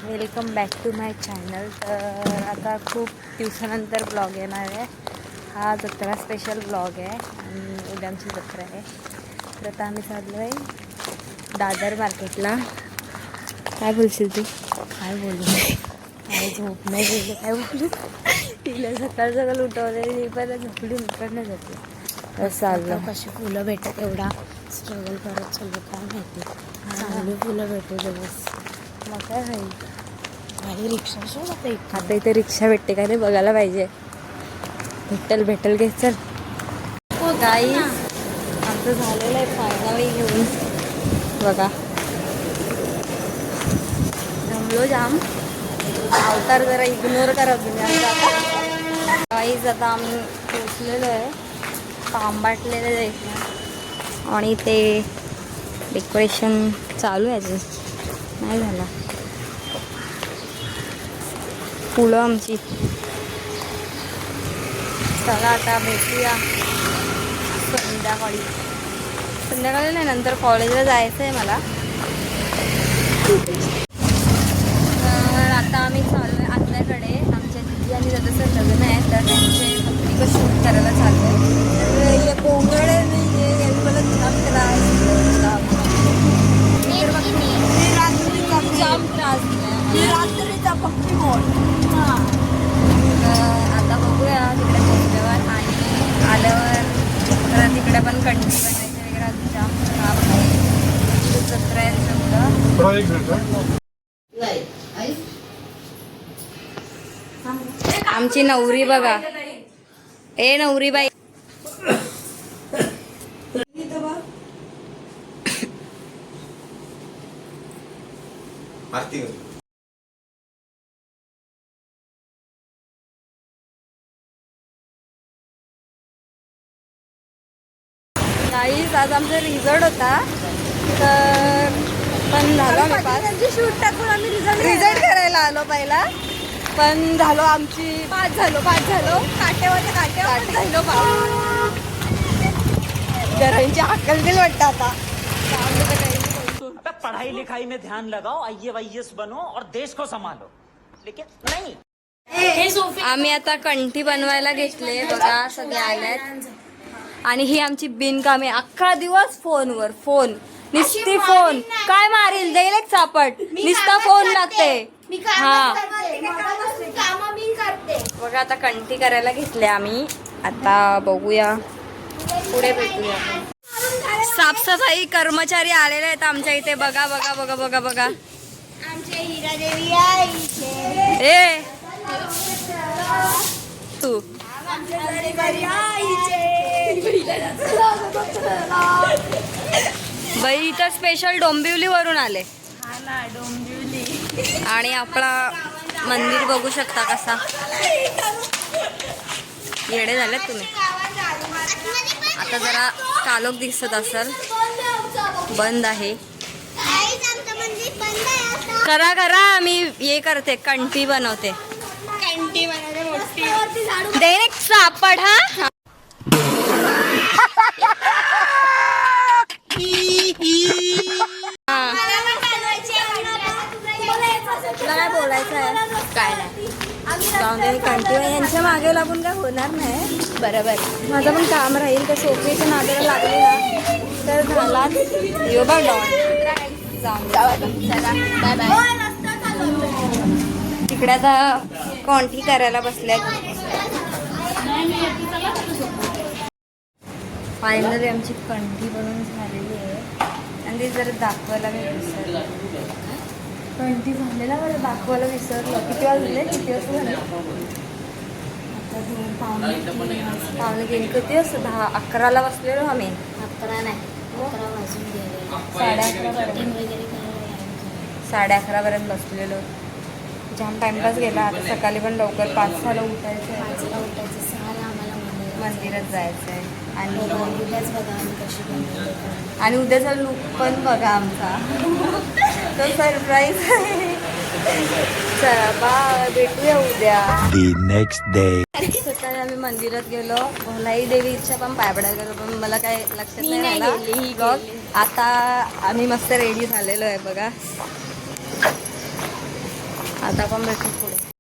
Welcome back to my channel. तर आता खूप दिवसानंतर ब्लॉग येणार आहे. हा जत्रा स्पेशल ब्लॉग आहे आणि उद्या आमची जत्रा आहे. तर आता आम्ही चाललो आहे दादर मार्केटला. काय बोलशील तू? काय बोलू? काय झोप नाही गेलं, काय बोलू? तिला सकाळ सकाळ उठवले पण झोपडी उठणं जाते. तर चाललं कशी फुलं भेटत, एवढा स्ट्रगल करत चाललो काय माहिती. चांगली फुलं भेटू दिवस. मग काय होईल? आणि रिक्षा आता इथे रिक्षा भेटते का नाही बघायला पाहिजे. भेटेल घे चल. काही आमचं झालेलं आहे फायनली घेऊन. बघा जमलो जाम. अवतार जरा इग्नोर करा तुम्ही. काहीच आता आम्ही पोचलेलो आहे. तांबाटलेलं जायचं आणि ते डेकोरेशन चालू आहे अजून नाही झाला. फुलं आमची. चला आता भेटूया संध्याकाळी नाही, नंतर कॉलेजला जायचं आहे मला. तर आता आम्ही चाललो आहे आतल्याकडे. आमच्या दिदी आणि दादाचं लग्न आहे तर त्यांचे पत्रिका शूट करायला चाललो आहे. तर कोंगड नाही मला जाम त्रास रात्रीचा पक्की मोड. आता बघूया तिकडे पोहोचल्यावर आणि आल्यावर तिकडे पण कंटी बनायचं वगैरे जाम काम आहे. जत्रा आहे सगळं. आमची नवरी बघा. ए नवरी बाई. गाईस आज आमचा रिझल्ट होता तर पण झालो शूट टाकून आम्ही रिझल्ट करायला आलो पहिला. पण झालो आमची पाच झालो काट्यावर झालो घरांची अक्कल दिल वाटतं आता. पढ़ाई लिखाई में ध्यान लगाओ, IAS बनो और देश को संभालो. लेकिन नहीं. आम्ही आता कंठी बनवायला घेतले बघा. सगळे आल्यात आणि ही आमची बिनकामे. अख्खा दिवस फोनवर फोन नुसती फोन. काय मारील देईल एक चापट. नुसता फोन लागते. हा बघा आता कंठी करायला घेतले आम्ही. आता बघूया पुढे भेटूया. साफसफाई कर्मचारी आलेले आहेत आमच्या इथे. बघा ए तू बाई इथं स्पेशल डोंबिवली वरून आले. आणि आपला मंदिर बघू शकता कसा. येडे झालेत तुम्ही. आता जरा कालोख दिसत असेल. बंद आहे. करा मी हे करते कंठी बनवते. डायरेक्ट सापड. हा काय बोलायचं आहे काय नाही. कंटिन्यू यांच्या मागे लागून काय होणार नाही. बरोबर माझं पण काम राहील. तर सोफीच्या नादाला लागले ना तर झाला. यो बघ बाय बाय. तिकडे आता कंठी करायला बसल्यात. फायनली आमची कंठी बनवून झालेली आहे आणि ती जरा दाखवायला मी विसरलो. कंठी झालेला बरं दाखवायला विसरलो. किती वाजले? आता पावणे गेली. किती वाजता? 10-11ला बसलेलो आम्ही. 11 नाही 11 वाजून गेले. 11:30 पर्यंत बसलेलो. जाम टाइमपास गेला. आता सकाळी पण लवकर 5:00 उठायचं. 5ला उठायचं, 6ला आम्हाला मंदिरात जायचं आहे. आणि उद्याच बघा आम्ही कशी बनवतो. आणि उद्याचा लुक पण बघा आमचा. तो सरप्राईज आहे. चला बा भेटूया उद्या. Next day. सकाळी आम्ही मंदिरात गेलो. भलाई देवीच्या पण पाय पडायला गेलो पण मला काय लक्षात नाही राहिलं. आता आम्ही मस्त रेडी झालेलो आहे बघा. आता पण भेटू पुढे.